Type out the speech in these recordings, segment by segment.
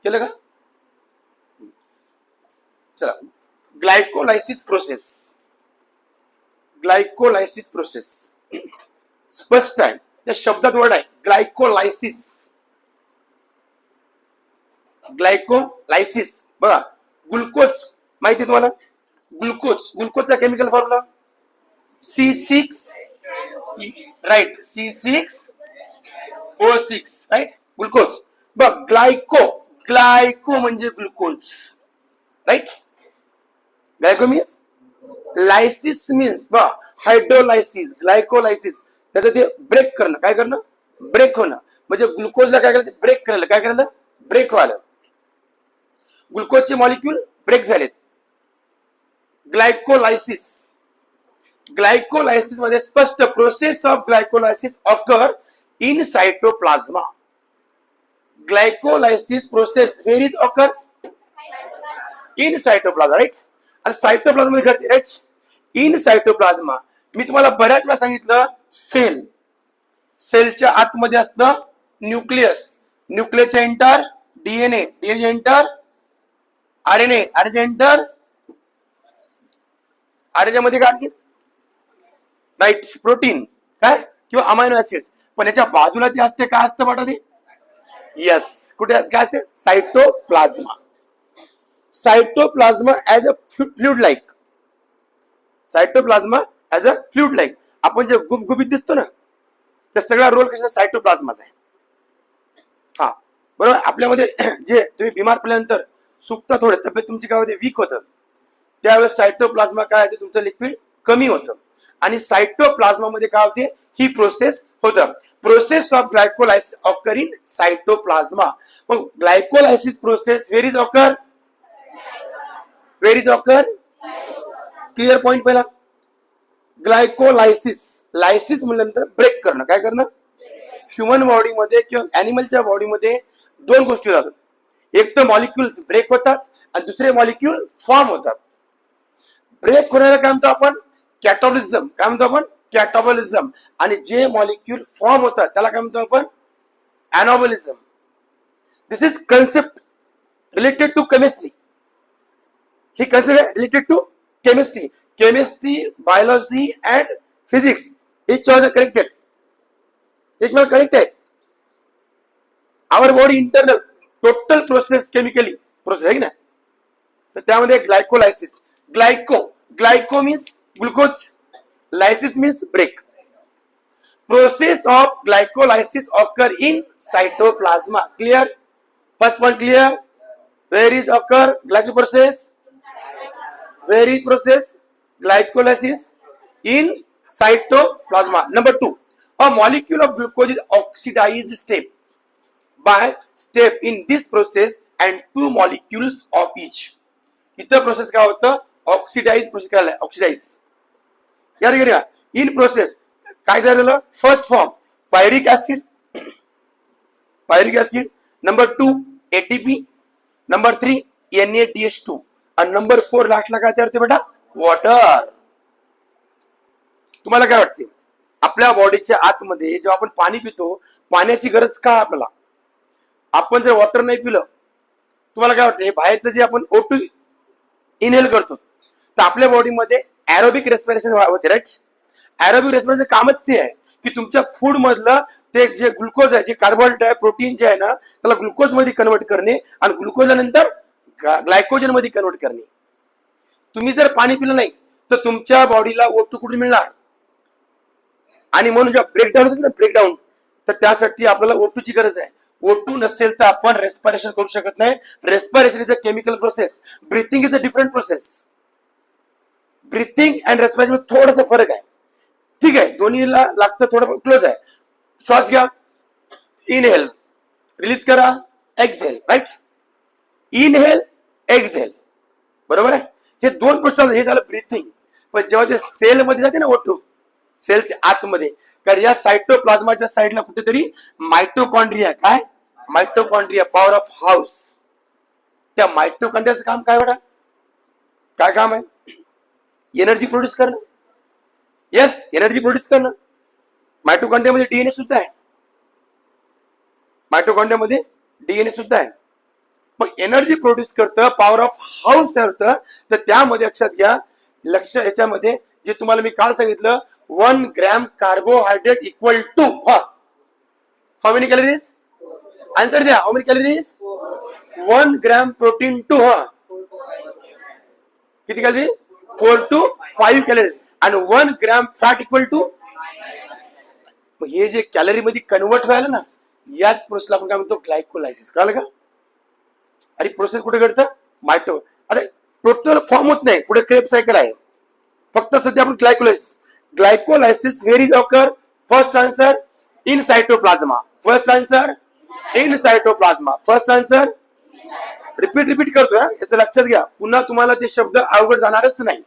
केलं का? चला, ग्लायकोलायसिस प्रोसेस. ग्लायकोलायसिस प्रोसेस स्पष्ट आहे, त्या शब्दात वर्ड आहे ग्लायकोलायसिस. ग्लायकोलायसिस बघा, ग्लुकोज माहिती आहे तुम्हाला? ग्लुकोजचा chemical formula C6, right, C6O6, right, glucose. बघ, ग्लायको म्हणजे glucose, right. Glyco means, lysis means बघ हायड्रोलायसिस, ग्लायकोलायसिस त्याचं ते ब्रेक करणं, काय करणं? ब्रेक होणं. म्हणजे ग्लुकोजला काय केलं? ब्रेक करायला. काय करायला? ब्रेक व्हायला. ग्लुकोजचे मॉलिक्यूल ब्रेक झालेत. ग्लायकोलायसिस. ग्लायकोलायसिस मध्ये स्पष्ट process of glycolysis occur in cytoplasm. Glycolysis process where is occurs? In cytoplasm, right. आणि सायटोप्लाझ्मा मध्ये घडते, राईट, इन सायटोप्लाझ्मा. मी तुम्हाला बऱ्याच वेळा सांगितलं, सेलच्या आतमध्ये असतं न्यूक्लियस. न्यूक्लियसच्या enter DNA, DNA enter RNA, RNA enter RNA मध्ये काय आणखी? राईट, प्रोटीन काय किंवा अमायनो ऍसिड्स. पण याच्या बाजूला ते असते, काय असतं बेटा ते? यस, कुठे काय असते? Cytoplasm. Cytoplasm as a fluid like. Cytoplasm as a fluid like. आपण जे गुबगुबीत दिसतो ना, त्या सगळा रोल कशा? सायटोप्लाझ्माचा आहे. हा, बरोबर. आपल्यामध्ये जे तुम्ही बिमार पडल्यानंतर सुकता, थोडे तब्येत तुमची काय होते? वीक होतं. त्यावेळेस सायटोप्लाझ्मा काय होते? तुमचं लिक्विड कमी होतं आणि सायटोप्लाझ्मा मध्ये काय होते? ही प्रोसेस होतं. Process of glycolysis occur in cytoplasm. मग glycolysis process where is occur? Where is occur? Clear point पहिला. ग्लायकोलायसिस, लायसिस म्हणल्यानंतर ब्रेक करणं. काय करणं? ह्युमन बॉडीमध्ये किंवा अॅनिमलच्या बॉडीमध्ये दोन गोष्टी होतात. एक तर मॉलिक्युल्स ब्रेक होतात आणि दुसरे मॉलिक्यूल फॉर्म होतात. ब्रेक होण्याला काय म्हणतो आपण? कॅटाबॉलिझम. काय म्हणतो आपण? कॅटाबॉलिझम. आणि जे मॉलिक्यूल फॉर्म होतात त्याला काय म्हणतो आपण? Anabolism. This is concept related to chemistry. ही concept related to chemistry. Chemistry, biology and physics each are connected. एकमेव कनेक्ट आहे. Our body internal total process chemically process आहे ना. तर त्यामध्ये glycolysis. Glyco means glucose, lysis means break. Process of glycolysis occur in cytoplasm. Clear? First point clear. Where is occur glyco process? Where is process glycolysis? In cytoplasma. Number 2, a molecule of glucose is oxidized step in this process and two molecules of each. इथं process काय होतं? Oxidise process करायला. Oxidise या in process काय झालेलं? First form पायरिक acid, number 2 ATP, number 3 NADH2 आणि number 4 लास्टला काय तयार होते बेटा? वॉटर. तुम्हाला काय वाटते? आपल्या बॉडीच्या आतमध्ये जेव्हा आपण पाणी पितो, पाण्याची गरज का आपल्याला? आपण जर वॉटर नाही पिलं, तुम्हाला काय वाटते? बाहेरचं जे आपण O2 इनहेल करतो, तर आपल्या बॉडीमध्ये एरोबिक रेस्पिरेशन होते, राईट. एरोबिक रेस्पिरेशन कामच ते आहे की तुमच्या फूड मधलं ते जे ग्लुकोज आहे, जे कार्बोहायड्रेट आहे, प्रोटीन जे आहे ना, त्याला ग्लुकोज मध्ये कन्वर्ट करणे आणि ग्लुकोजला नंतर ग्लायकोजन मध्ये कन्वर्ट करणे. तुम्ही जर पाणी पिलं नाही तर तुमच्या बॉडीला O2 कुठून मिळणार? आणि म्हणून जेव्हा ब्रेकडाऊन होतं ना, ब्रेकडाऊन, तर त्यासाठी आपल्याला O2 ची गरज आहे. O2 नसेल तर आपण रेस्पिरेशन करू शकत नाही. Respiration is a chemical process. Breathing is a different process. Breathing and respiration थोडासा फरक आहे. ठीक आहे, दोन्हीला लागतं, थोडं क्लोज आहे. श्वास घ्या, इनहेल, रिलीज करा, एक्सहेल, राईट. इनहेल, एक्सहेल, बरोबर आहे. हे दोन प्रोसेस. हे झालं ब्रीथिंग. पण जेव्हा ते सेल मध्ये जाते ना O2, सेलच्या आतमध्ये, तर या सायटोप्लाझ्माच्या साईडला कुठेतरी मायटोकॉन्ड्रिया, काय मायटोकॉन्ड्रिया, पॉवर ऑफ हाऊस. त्या मायटोकॉन्ड्रियाचं काम काय बेटा? काय काम आहे? एनर्जी प्रोड्यूस करणं. येस, एनर्जी प्रोड्यूस करणं. मायटोकॉन्ड्रियामध्ये डीएनए सुद्धा आहे. मायटोकॉन्ड्रियामध्ये डीएनए सुद्धा आहे. मग एनर्जी प्रोड्यूस करतं, पॉवर ऑफ हाऊस तयार होतं. तर त्यामध्ये लक्षात घ्या, याच्यामध्ये जे तुम्हाला मी काल सांगितलं, 1 gram carbohydrate equal to how many calories? Answer द्या. How many calories? 1 gram protein to किती कॅलरी? 4 to 5 calories. आणि 1 ग्रॅम फॅट इक्वल टू. मग हे जे कॅलरी मध्ये कन्वर्ट व्हायला ना, याच प्रोसेसला आपण काय म्हणतो? ग्लायकोलायसिस. कळलं का? आणि प्रोसेस कुठे घडतं? मायटो. आता टोटल फॉर्म होत नाही, पुढे क्रेब सायकल आहे. फक्त सध्या आपण glycolysis. Glycolysis where is occur? First answer in cytoplasm. First answer in cytoplasm. First answer. Repeat करतोय, याचं लक्षात घ्या. पुन्हा तुम्हाला ते शब्द अवघड जाणारच नाही.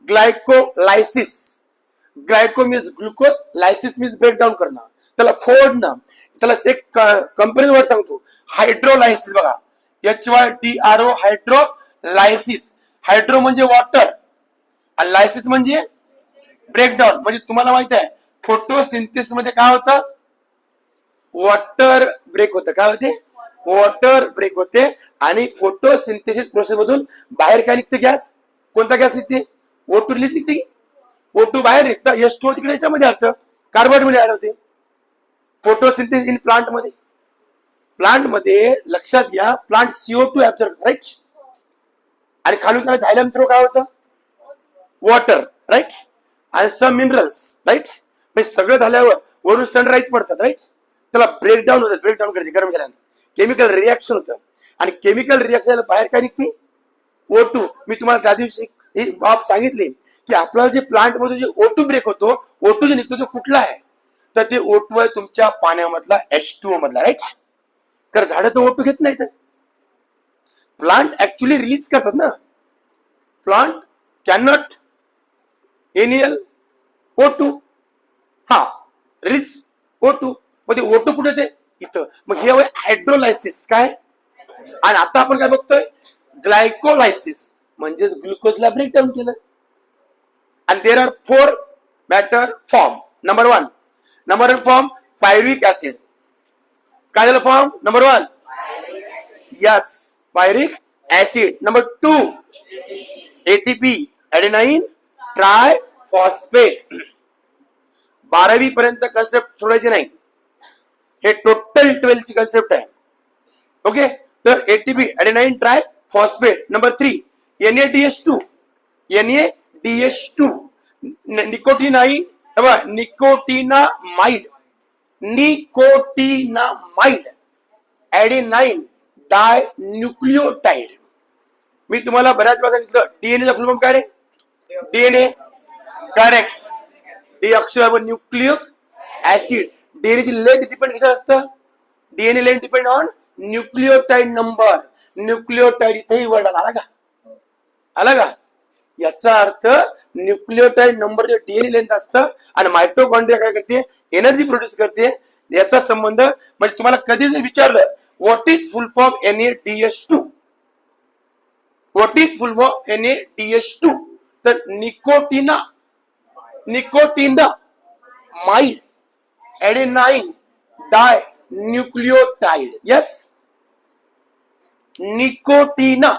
Glycolysis. Glyco means glucose, lysis means breakdown करणं, त्याला फोडणं. त्याला एक कंपनी वर्ड सांगतो, हायड्रोलायसिस. बघा, HYDRO, हायड्रोलायसिस. हायड्रो म्हणजे वॉटर आणि लायसिस म्हणजे ब्रेकडाऊन. म्हणजे तुम्हाला माहित आहे, फोटोसिंथेसिस मध्ये काय होतं? वॉटर ब्रेक होतं. काय होते? वॉटर ब्रेक होते. आणि फोटोसिंथेसिस प्रोसेस मधून बाहेर काय निघते? गॅस. कोणता गॅस निघते? O2 निघते. O2 बाहेर निघतं. H2O तिकडे याच्यामध्ये आलं, कार्बन मध्ये ऍड होते. फोटोसिंथेसिस इन प्लांट मध्ये. प्लांट मध्ये लक्षात घ्या, प्लांट CO2 ऍब्सॉर्ब, राईट. आणि खालून त्याला झायलम थ्रो काय होतं? Water, right. आणि सम मिनरल्स, राईट. म्हणजे सगळं झाल्यावर वरून सनराईज पडतात, राईट. त्याला ब्रेकडाऊन होतं. ब्रेकडाऊन करते गरम झाल्यानंतर. केमिकल रिॲक्शन होतं. आणि केमिकल रिॲक्शन बाहेर काय निघते? O2. मी तुम्हाला त्या दिवशी एक बाब सांगितले की आपलं जे प्लांट मध्ये जे O2 ब्रेक होतो, O2 जे निघतो तो कुठला आहे? तर ते O2 आहे तुमच्या पाण्यामधला, H2O मधला, राईट. तर झाडं तर O2 घेत नाहीत. प्लांट ऍक्च्युली रिलीज करतात ना. Plant can not inhale O2. हा, रिलीज O2. मग ते O2 कुठे ते? इथं. मग हे हायड्रोलायसिस. काय? आणि आता आपण काय बघतोय? ग्लायकोलायसिस. म्हणजेच ग्लुकोजला ब्रेकडाऊन केलं. आणि there are 4 matter form. Number 1 form pyruvic acid. काय झालं form? Number 1, yes, pyruvic acid. Number 2, ATP, adenine triphosphate. 12वी पर्यंत कन्सेप्ट सोडायचे नाही. हे टोटल 12 ची कन्सेप्ट आहे. ओके. तर ATP, adenine triphosphate. Number 3, NADH2. Nicotinine, nicotinamide, adenine dinucleotide. मी तुम्हाला बऱ्याच वेळा सांगितलं, डीएनए फुल फॉर्म काय रे? DNA. Correct. Deoxyribo nucleic acid. DNA ची लेंथ डिपेंड कशावर असतं? DNA length depend on nucleotide number. Nucleotide इथेही वर्ड आला का? आला का? याचा अर्थ न्यूक्लियोटाइड नंबर जे डीएनए लेंथ असतं आणि मायटोकॉन्ड्रिया काय करते? एनर्जी प्रोड्यूस करते. याचा संबंध. म्हणजे तुम्हाला कधी जर विचारलं what is full form NADH2, what is full form NADH2, तर निकोटिनामाइड ऍडेनाइन डाय न्यूक्लियोटाइड. यस, निकोटिना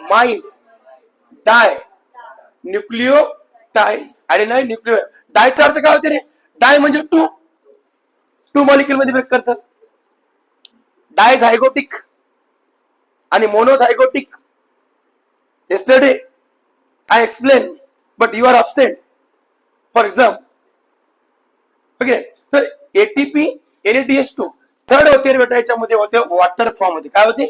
माइड डाय न्यूक्लियोटाइड ऍडेनाइन न्यूक्लियो. डायचा अर्थ काय होते रे? डाय म्हणजे टू मॉलिक्युल मध्ये ब्रेक करतात. डायझायगोटिक आणि मोनोझायगोटिक. yesterday I explained, but you are absent. For example, okay, तर ATP, NADH2 थर्ड होते रे बेटा. याच्यामध्ये होते वॉटर फॉर्म मध्ये. काय होते?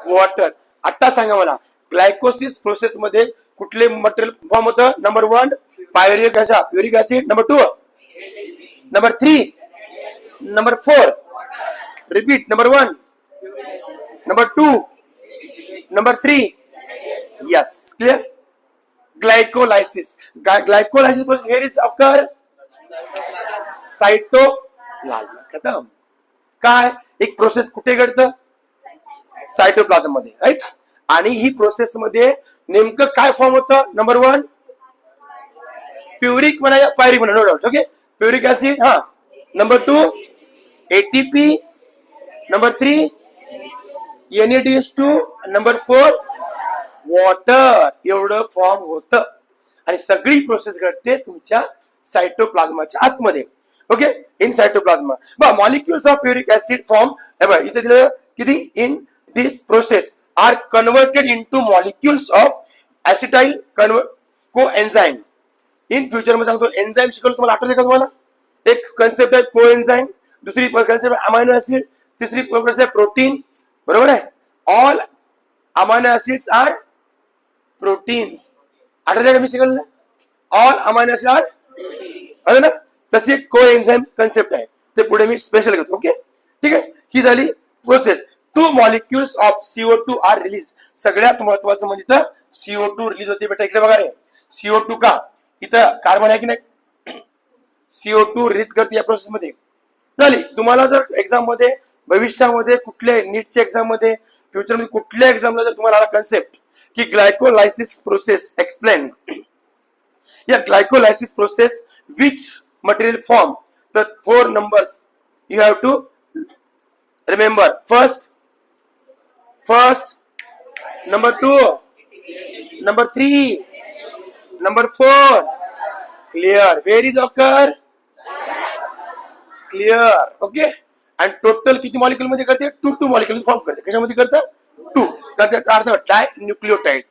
वॉटर. आता सांगा मला, ग्लायकोसिस प्रोसेस मध्ये कुठले मटेरियल फॉर्म होतं? Number 1 pyruvic acid. Number 2, number 3, number 4. Repeat. Number 1, number 2, number 3. Yes, clear. Glycolysis. Glycolysis process here is occur cytoplasm. खतम. काय? एक प्रोसेस कुठे घडतं? सायटोप्लाझम मध्ये, राईट. आणि ही प्रोसेस मध्ये नेमकं काय फॉर्म होतं? नंबर 1 प्युरिक म्हणा या पायरिक म्हणा, no doubt. Okay, pyruvic acid. हा. Number 2 ATP. Number 3 NaDH2 number 4 water एवढं फॉर्म होतं आणि सगळी प्रोसेस घडते तुमच्या सायटोप्लाझ्माच्या आतमध्ये. Okay, in cytoplasm. बघा molecules of uric acid form इथे दिलं किती in this process are converted into molecules of acetyl coenzyme. In future मध्ये सांगतो एन्झाइम शिकवलं तुम्हाला, आठवते का तुम्हाला? एक कन्सेप्ट आहे कोएन्झाइम, दुसरी कन्सेप्ट आहे अमायनो ऍसिड, तिसरी कन्सेप्ट आहे प्रोटीन. बरोबर आहे? All amino acids are proteins. आठवते का मी शिकवलं? ऑल अमायनो ऍसिड आर आहे ना. तशी एक कोएन्झाइम कन्सेप्ट आहे, ते पुढे मी स्पेशल घेतो. ओके, ठीक आहे. ही झाली process. 2 molecules of CO2 are release. सगळ्यात महत्वाचं म्हणजे तर CO2 रिलीज होते बेटा. इकडे बघा रे, CO2 का? इथं कार्बन आहे की नाही, CO2 रिलीज करते या प्रोसेस मध्ये. झाली. तुम्हाला जर एक्झाम मध्ये भविष्यामध्ये कुठल्या नीटच्या एक्झाम मध्ये फ्युचर मध्ये कुठल्या एक्झामला जर तुम्हाला कन्सेप्ट की ग्लायकोलायसिस प्रोसेस एक्सप्लेन, या glycolysis process which material form, the 4 numbers you have to remember. First, number 2, number 3, number 4. Clear? Where is occur? Clear? Okay. And total किती मॉलिक्युल मध्ये करते? 2 मॉलिक्युल फॉर्म करते. कशामध्ये करतं? 2. त्याचा अर्थ di nucleotide.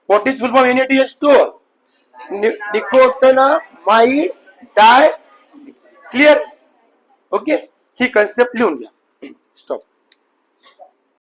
What is full form NaDH2? Nicotinamide di. Clear? Okay, ही concept लिहून घ्या. स्टॉप.